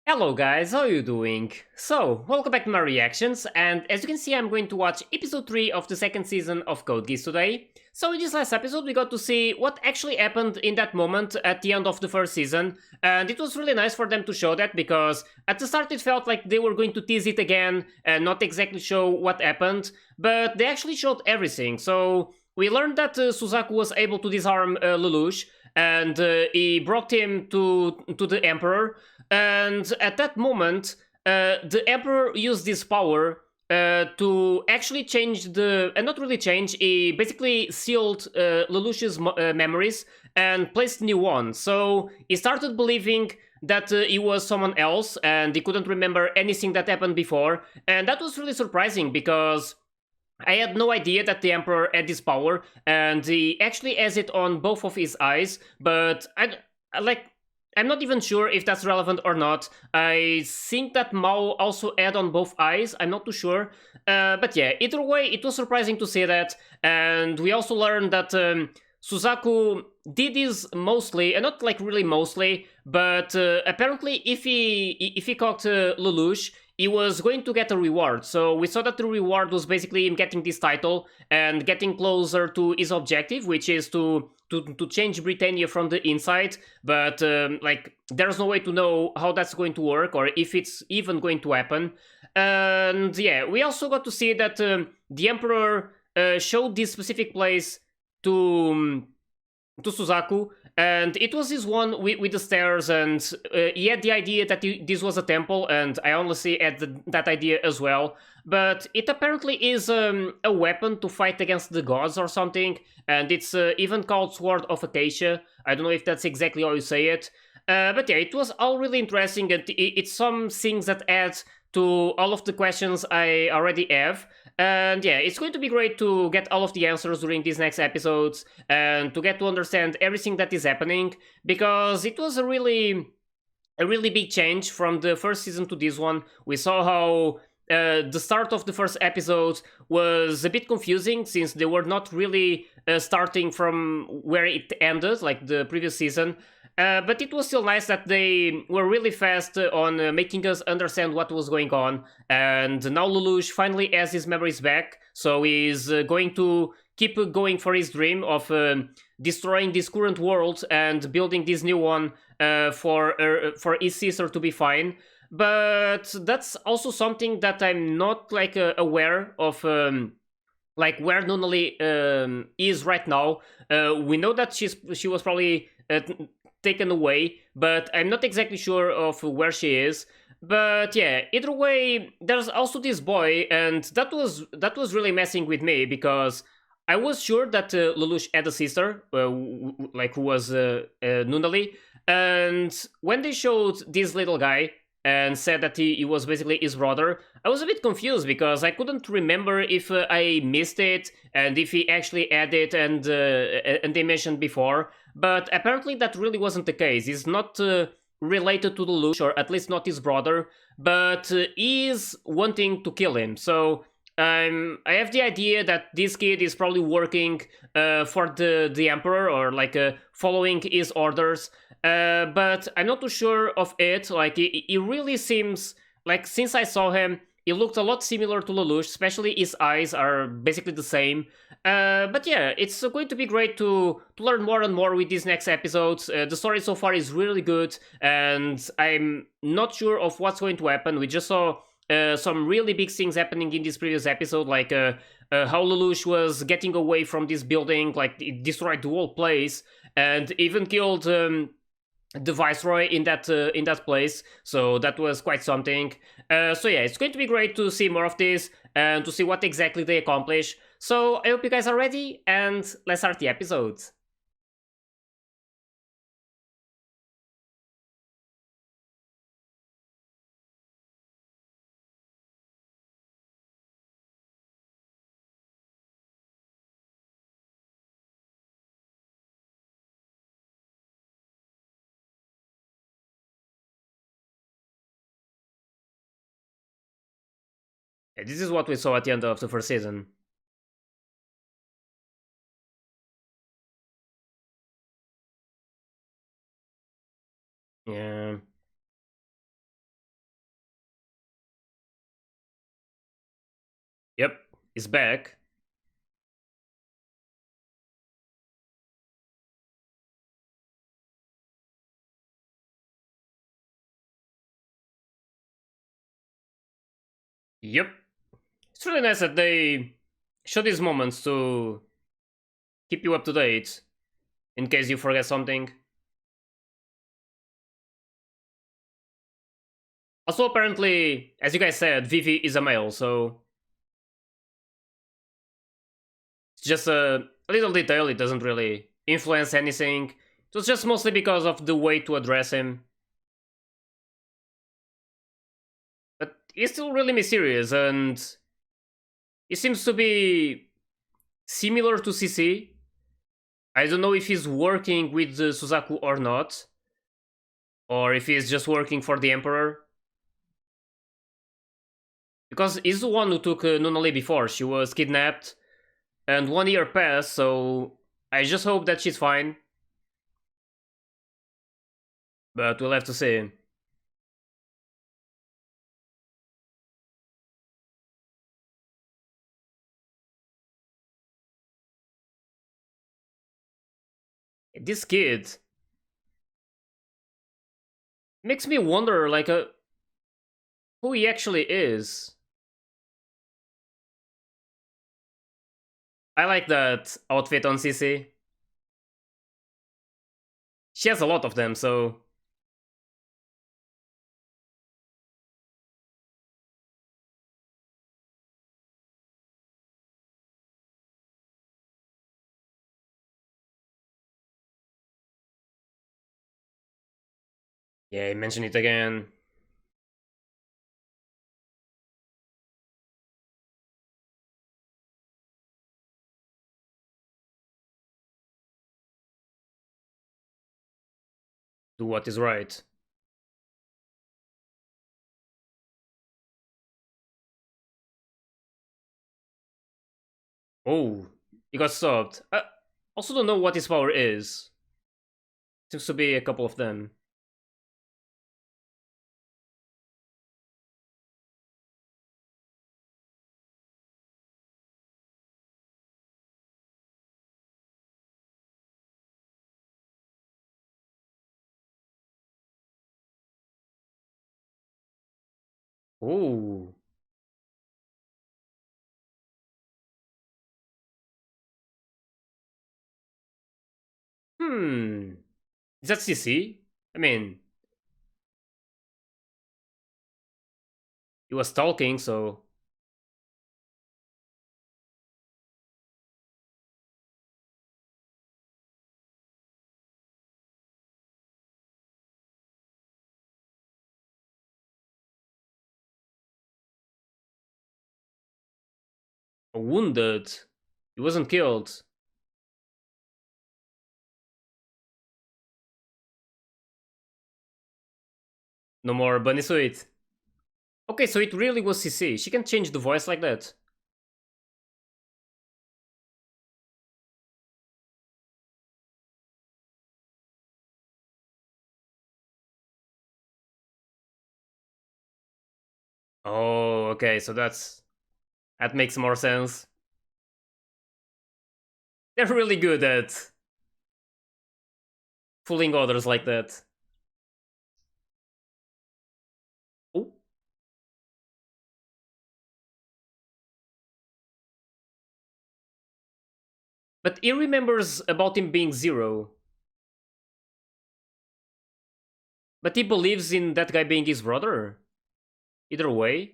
Hello guys, how are you doing? So, welcome back to my reactions, and as you can see I'm going to watch episode 3 of the second season of Code Geass today. So in this last episode we got to see what actually happened in that moment at the end of the first season, and it was really nice for them to show that because at the start it felt like they were going to tease it again and not exactly show what happened, but they actually showed everything. So we learned that Suzaku was able to disarm Lelouch, and he brought him to the Emperor, and at that moment, the Emperor used this power to actually change and not really change, he basically sealed Lelouch's memories and placed new ones. So he started believing that he was someone else and he couldn't remember anything that happened before. And that was really surprising because I had no idea that the Emperor had this power, and he actually has it on both of his eyes. But like I'm not even sure if that's relevant or not. I think that Mao also had on both eyes. I'm not too sure. But yeah, either way, it was surprising to see that, and we also learned that Suzaku did this mostly, and not like really mostly, but apparently, if he caught Lelouch, he was going to get a reward. So we saw that the reward was basically him getting this title and getting closer to his objective, which is to change Britannia from the inside. But like, there's no way to know how that's going to work or if it's even going to happen. And yeah, we also got to see that the Emperor showed this specific place to to Suzaku, and it was this one with the stairs, and he had the idea that this was a temple, and I honestly had that idea as well. But it apparently is a weapon to fight against the gods or something, and it's even called Sword of Acacia. I don't know if that's exactly how you say it. But yeah, it was all really interesting, and it's some things that add to all of the questions I already have. And yeah, it's going to be great to get all of the answers during these next episodes and to get to understand everything that is happening, because it was a really big change from the first season to this one. We saw how the start of the first episode was a bit confusing since they were not really starting from where it ended, like the previous season. But it was still nice that they were really fast on making us understand what was going on. And now Lelouch finally has his memories back, so he's going to keep going for his dream of destroying this current world and building this new one for his sister to be fine. But that's also something that I'm not like aware of. Like where Nunnally is right now. We know that she was probably taken away, but I'm not exactly sure of where she is. But yeah, either way, there's also this boy, and that was really messing with me because I was sure that Lelouch had a sister, like who was Nunnally, and when they showed this little guy and said that he was basically his brother, I was a bit confused because I couldn't remember if I missed it and if he actually had it and they mentioned before. But apparently that really wasn't the case. He's not related to the Lelouch, or at least not his brother, but he is wanting to kill him. So I have the idea that this kid is probably working for the Emperor, or like following his orders. But I'm not too sure of it. Like he really seems like, since I saw him, he looked a lot similar to Lelouch, especially his eyes are basically the same. But yeah, it's going to be great to learn more and more with these next episodes. The story so far is really good, and I'm not sure of what's going to happen. We just saw some really big things happening in this previous episode, like how Lelouch was getting away from this building, like it destroyed the whole place, and even killed the viceroy in that place. So that was quite something. So yeah, it's going to be great to see more of this and to see what exactly they accomplish. So I hope you guys are ready, and let's start the episode. Yeah, this is what we saw at the end of the first season. Yeah. Yep, he's back. Yep. It's really nice that they show these moments to keep you up to date in case you forget something. Also, apparently, as you guys said, Vivi is a male, so it's just a little detail. It doesn't really influence anything. It was just mostly because of the way to address him. But he's still really mysterious, and he seems to be similar to CC. I don't know if he's working with Suzaku or not, or if he's just working for the Emperor. Because he's the one who took Nunali before. She was kidnapped, and 1 year passed, so I just hope that she's fine. But we'll have to see. This kid makes me wonder, like, who he actually is. I like that outfit on CC. She has a lot of them, so... Yeah, mention it again. Do what is right. Oh, he got stopped. I also don't know what his power is. Seems to be a couple of them. Oh. Hmm. Is that CC? I mean, he was talking, so... Wounded. He wasn't killed. No more bunny suit. Okay, so it really was CC. She can change the voice like that. Oh, okay, so that makes more sense. They're really good at fooling others like that. Oh, but he remembers about him being zero. But he believes in that guy being his brother. Either way.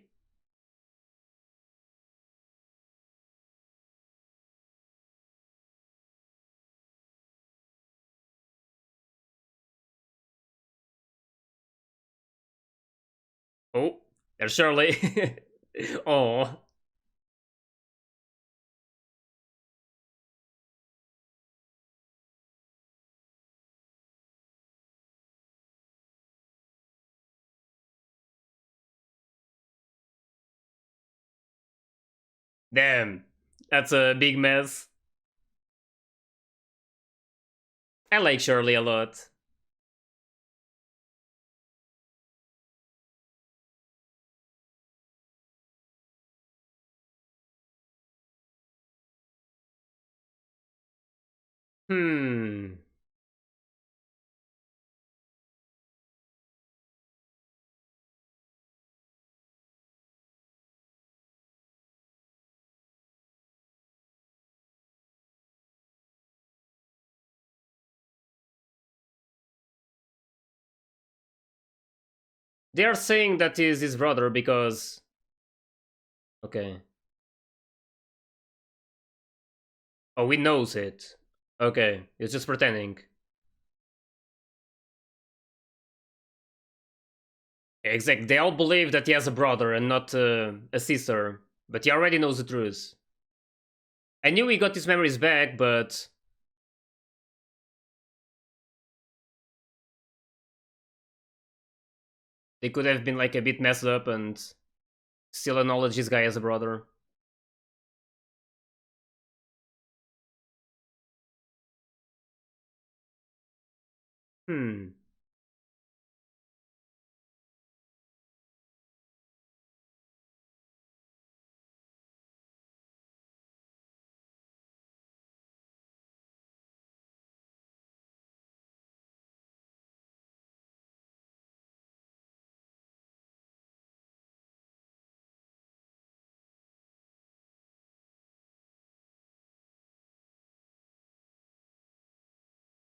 Oh, there's Shirley. Oh, damn. That's a big mess. I like Shirley a lot. Hmm. They are saying that is his brother because. Okay. Oh, he knows it. Okay, he's just pretending. Exactly. They all believe that he has a brother and not a sister, but he already knows the truth. I knew he got his memories back, but they could have been like a bit messed up and still acknowledge this guy as a brother. Hmm.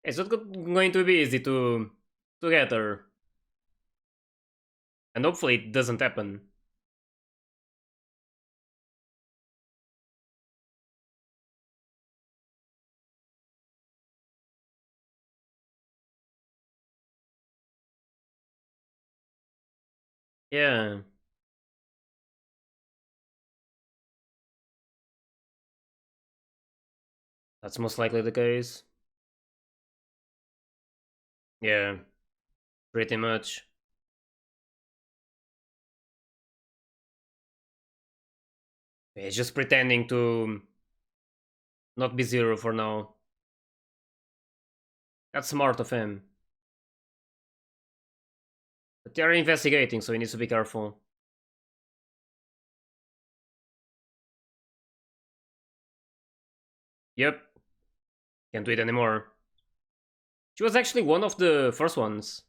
It's not going to be easy to get her, and hopefully it doesn't happen. Yeah, that's most likely the case. Yeah, pretty much. He's just pretending to not be zero for now. That's smart of him. But they are investigating, so he needs to be careful. Yep, can't do it anymore. She was actually one of the first ones.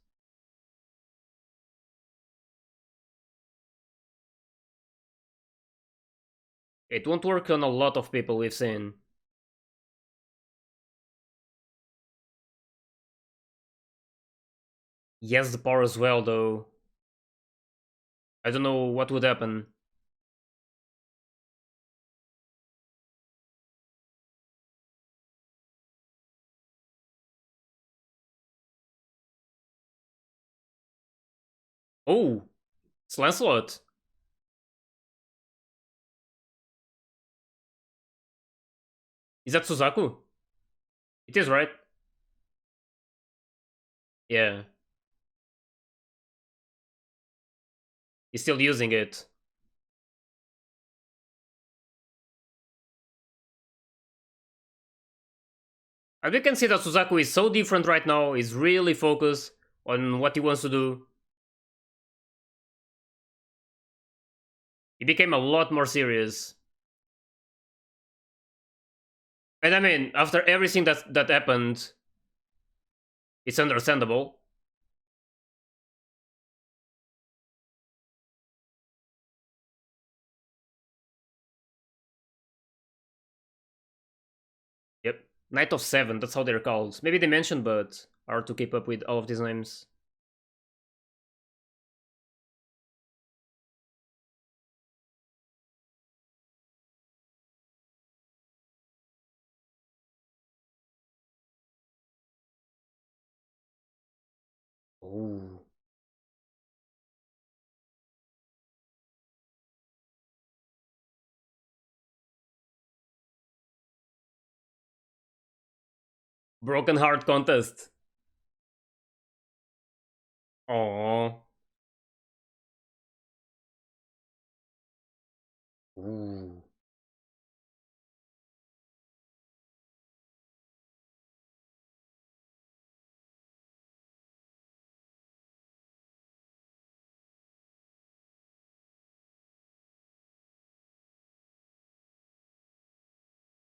It won't work on a lot of people we've seen. He has the power as well, though. I don't know what would happen. Oh, it's Lancelot. Is that Suzaku? It is, right? Yeah, he's still using it. And we can see that Suzaku is so different right now. He's really focused on what he wants to do. He became a lot more serious. And I mean, after everything that happened, it's understandable. Yep. Knight of Seven, that's how they're called. Maybe they mentioned, but hard to keep up with all of these names. Ooh. Broken Heart contest. Aww. Ooh.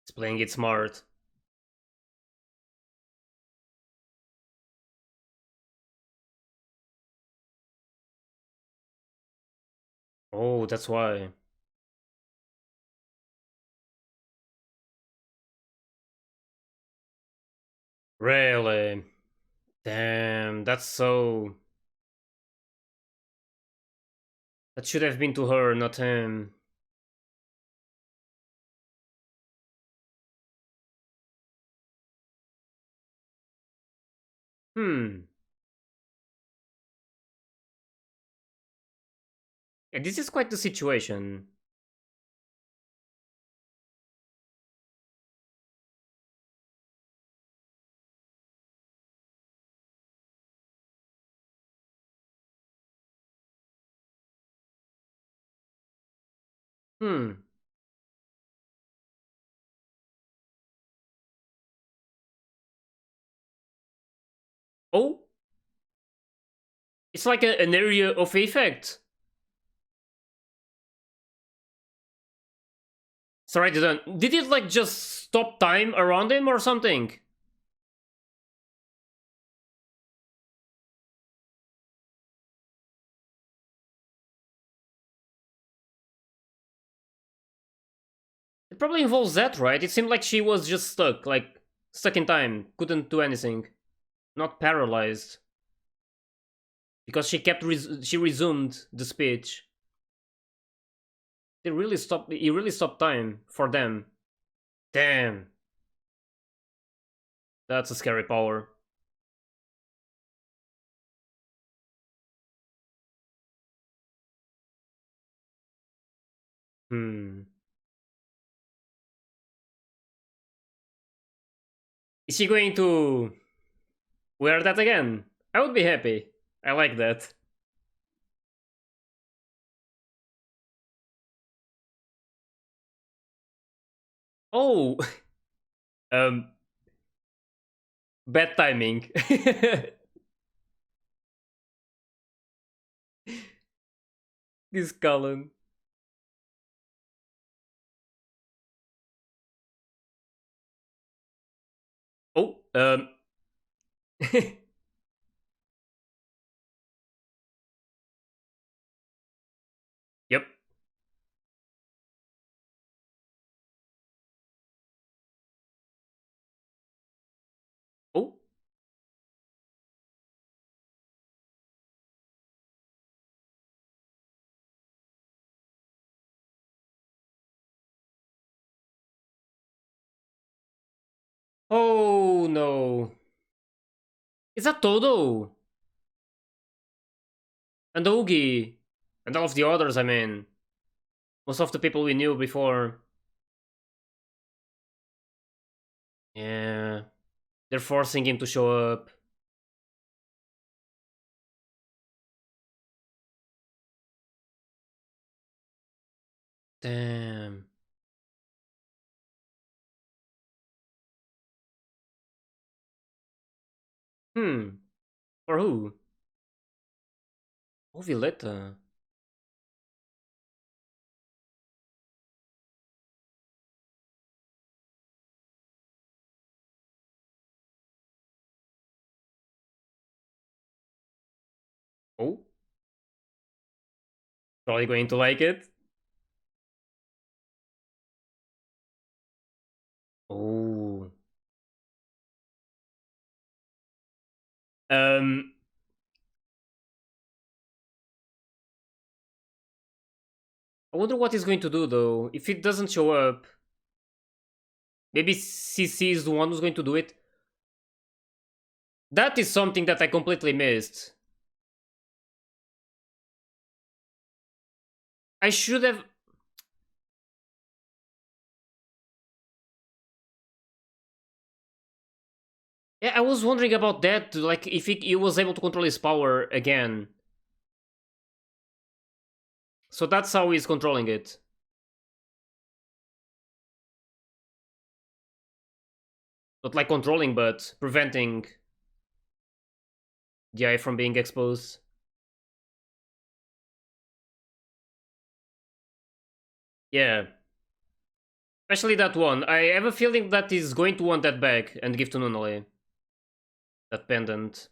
It's playing it smart. Oh, that's why. Really? Damn, that's so... That should have been to her, not him. Hmm. Yeah, this is quite the situation. Hmm. Oh, it's like an area of effect. Sorry, did it like just stop time around him or something? It probably involves that, right? It seemed like she was just stuck, like stuck in time, couldn't do anything, not paralyzed, because she resumed the speech. They really stopped. He really stopped time for them. Damn, that's a scary power. Hmm. Is she going to wear that again? I would be happy. I like that. Oh, um, bad timing. This Cullen. Oh, yep. Oh, oh no. Is that Todo? And Oogie? And all of the others, I mean. Most of the people we knew before. Yeah. They're forcing him to show up. Damn. Hmm. For who? Oh, Violetta. Oh, probably going to like it. Oh. Um, I wonder what he's going to do though. If it doesn't show up, maybe CC is the one who's going to do it. That is something that I completely missed. I should have. Yeah, I was wondering about that. Like, if he was able to control his power again. So that's how he's controlling it. Not like controlling, but preventing the eye from being exposed. Yeah. Especially that one. I have a feeling that he's going to want that back and give to Nunale. That pendant.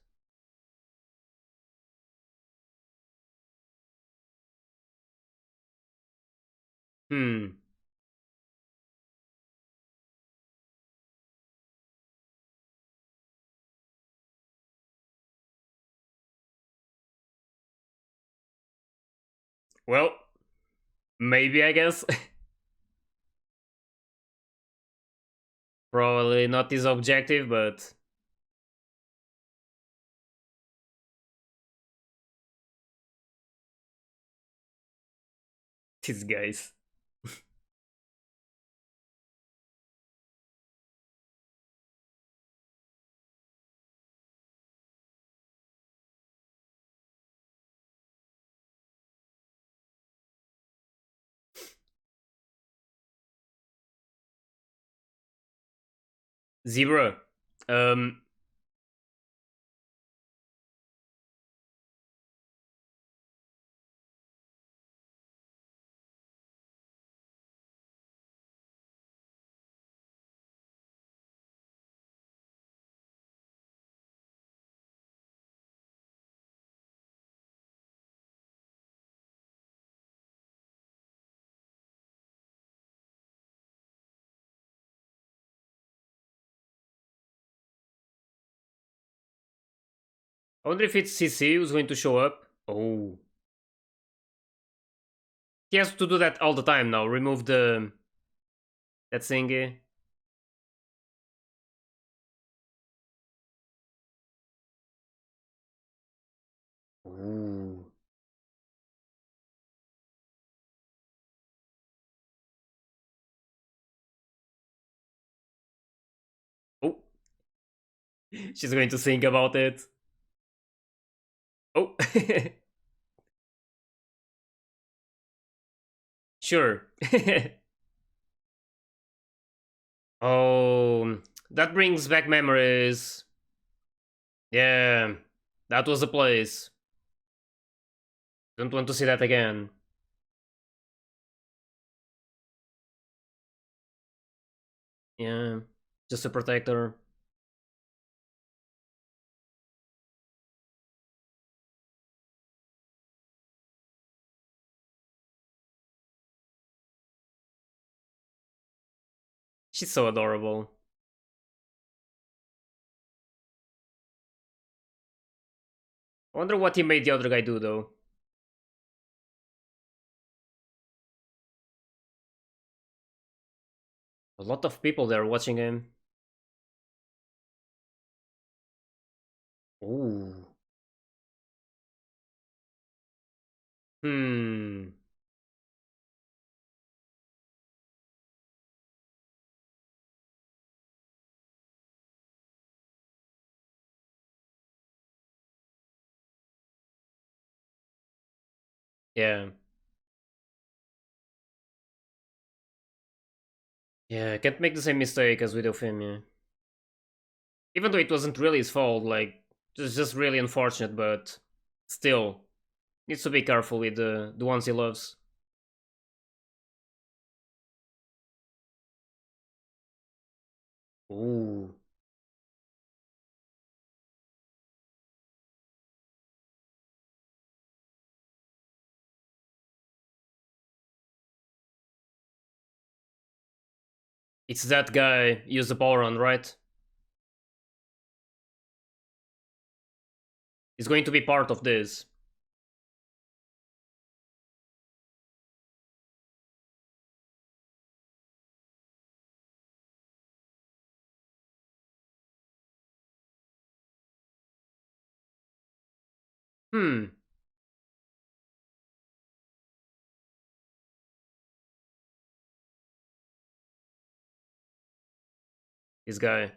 Hmm. Well, maybe I guess. Probably not his objective, but these guys. 0. Um. I wonder if it's CC who's going to show up. Oh. He has to do that all the time now. Remove the that thingy. Ooh. Oh. She's going to think about it. Oh. Sure. Oh, that brings back memories. Yeah, that was the place. Don't want to see that again. Yeah, just to protect her. She's so adorable. I wonder what he made the other guy do though. A lot of people there watching him. Ooh. Hmm. Yeah. Yeah, can't make the same mistake as with Euphemia. Even though it wasn't really his fault, like, it's just really unfortunate, but still, needs to be careful with the ones he loves. Ooh. It's that guy, use the power on, right? He's going to be part of this. Hmm, this guy.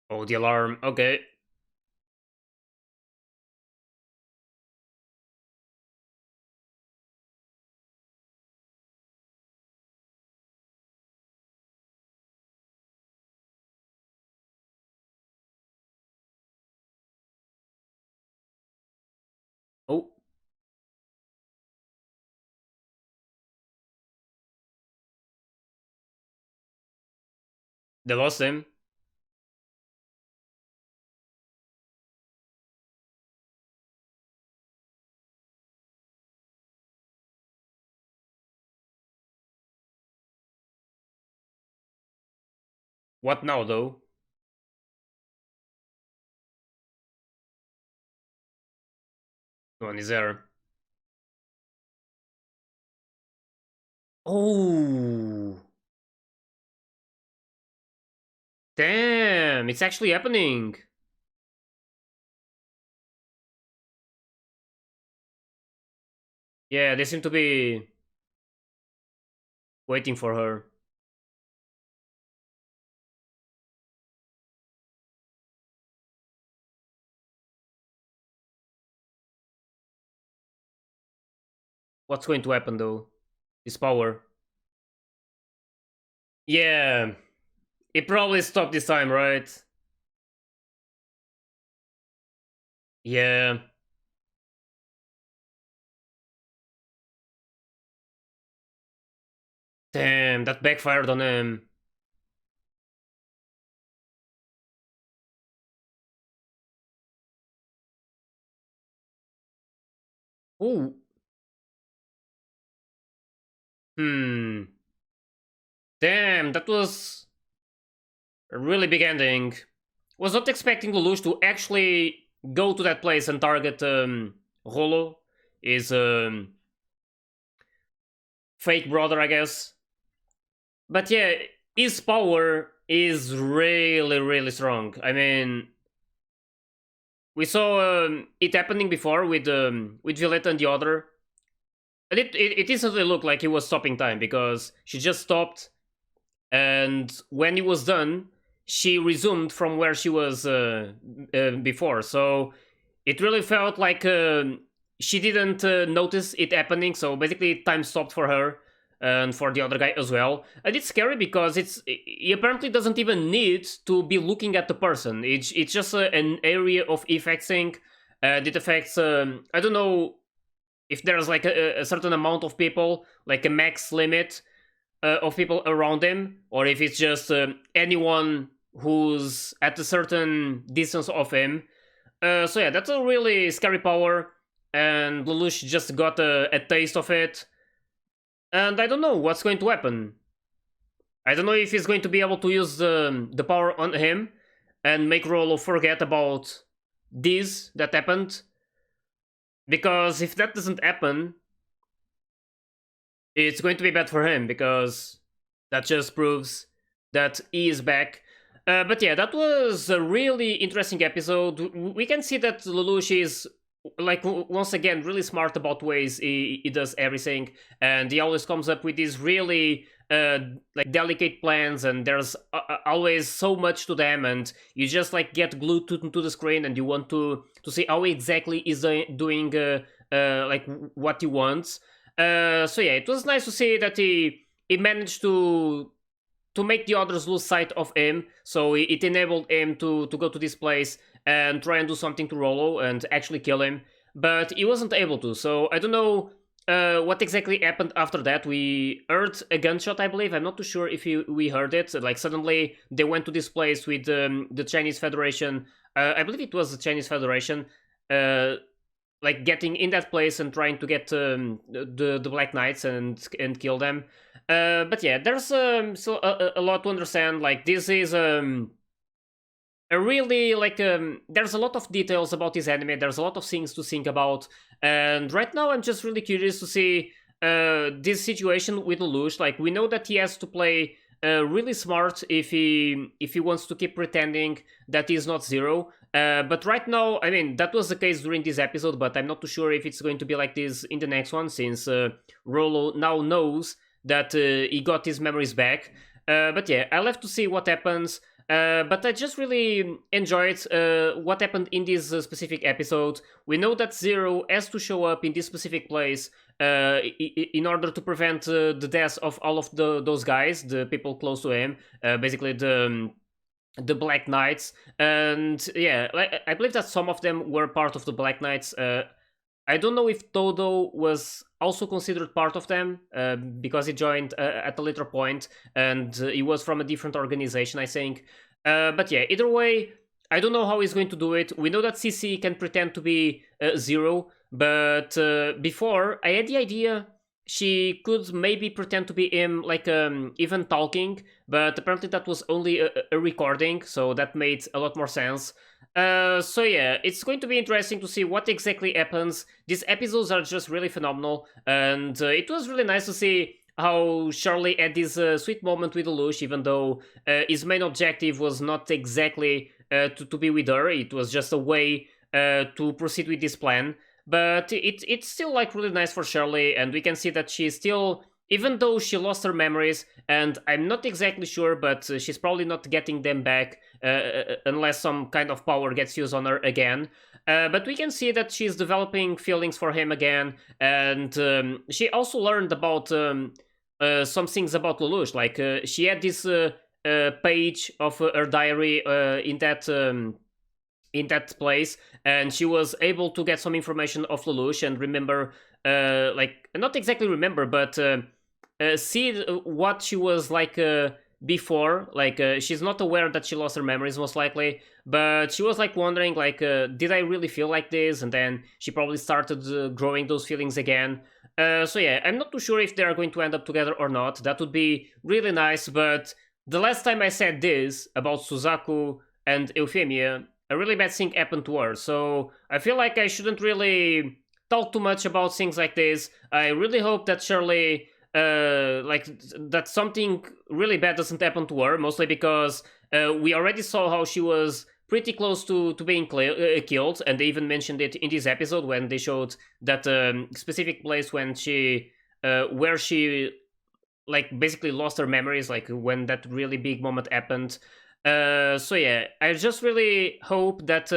Oh, the alarm. Okay. Oh, they lost him. What now, though? No one is there. Oh, damn! It's actually happening. Yeah, they seem to be waiting for her. What's going to happen, though? This power. Yeah, it probably stopped this time, right? Yeah. Damn, that backfired on him. Ooh. Hmm. Damn, that was a really big ending. Was not expecting Lelouch to actually go to that place and target Rolo, his fake brother, I guess. But yeah, his power is really, really strong. I mean, we saw it happening before with Violetta and the other. And it instantly looked like he was stopping time because she just stopped, and when he was done, she resumed from where she was before. So it really felt like she didn't notice it happening. So basically, time stopped for her and for the other guy as well. And it's scary because he apparently doesn't even need to be looking at the person. It's just an area of effecting. It affects I don't know if there's like a certain amount of people, like a max limit of people around him, or if it's just anyone who's at a certain distance of him. So yeah, that's a really scary power, and Lelouch just got a taste of it, and I don't know what's going to happen. I don't know if he's going to be able to use the power on him and make Rolo forget about this that happened, because if that doesn't happen, it's going to be bad for him because that just proves that he is back. But yeah, that was a really interesting episode. We can see that Lelouch is like once again really smart about ways he does everything, and he always comes up with these really like delicate plans, and there's always so much to them, and you just like get glued to the screen, and you want to see how exactly is doing like what he wants. So yeah, it was nice to see that he managed to make the others lose sight of him. So it enabled him to go to this place and try and do something to Rolo and actually kill him. But he wasn't able to. So I don't know what exactly happened after that. We heard a gunshot, I believe. I'm not too sure if we heard it. Like suddenly they went to this place with the Chinese Federation. I believe it was the Chinese Federation. Like getting in that place and trying to get the Black Knights and kill them. But yeah, there's still a lot to understand. Like this is a really like there's a lot of details about this anime. There's a lot of things to think about, and right now I'm just really curious to see this situation with Lelouch. Like we know that he has to play really smart if he wants to keep pretending that he's not Zero. But right now, I mean, that was the case during this episode, but I'm not too sure if it's going to be like this in the next one, since Rolo now knows that he got his memories back. But yeah, I'll have to see what happens. But I just really enjoyed what happened in this specific episode. We know that Zero has to show up in this specific place in order to prevent the deaths of all of those guys, the people close to him, basically the Black Knights. And yeah, I believe that some of them were part of the Black Knights. I don't know if Todo was also considered part of them because he joined at a later point, and he was from a different organization, I think. But yeah, either way, I don't know how he's going to do it. We know that CC can pretend to be Zero, but before I had the idea she could maybe pretend to be him, like even talking, but apparently that was only a recording, so that made a lot more sense. So yeah, it's going to be interesting to see what exactly happens. These episodes are just really phenomenal, and it was really nice to see how Charlie had this sweet moment with Lelouch, even though his main objective was not exactly to be with her. It was just a way to proceed with this plan. But it's still like really nice for Shirley, and we can see that she's still, even though she lost her memories, and I'm not exactly sure, but she's probably not getting them back unless some kind of power gets used on her again. But we can see that she's developing feelings for him again, and she also learned about some things about Lelouch. Like she had this page of her diary in that place, and she was able to get some information of Lelouch and remember, like not exactly remember, but see what she was like before. Like she's not aware that she lost her memories, most likely, but she was like wondering, like, did I really feel like this? And then she probably started growing those feelings again. So yeah, I'm not too sure if they are going to end up together or not. That would be really nice, but the last time I said this about Suzaku and Euphemia, a really bad thing happened to her. So I feel like I shouldn't really talk too much about things like this. I really hope that Shirley, like that something really bad doesn't happen to her. Mostly because we already saw how she was pretty close to being killed, and they even mentioned it in this episode when they showed that specific place when she, where she like basically lost her memories, like when that really big moment happened. So yeah, I just really hope that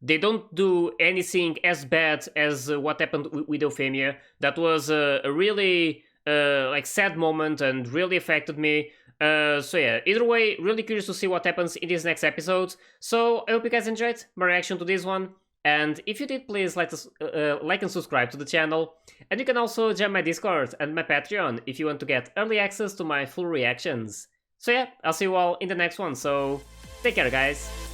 they don't do anything as bad as what happened with Euphemia. That was a really like sad moment and really affected me. So yeah, either way, really curious to see what happens in this next episode. So I hope you guys enjoyed my reaction to this one. And if you did, please like and subscribe to the channel. And you can also join my Discord and my Patreon if you want to get early access to my full reactions. So yeah, I'll see you all in the next one, so take care guys!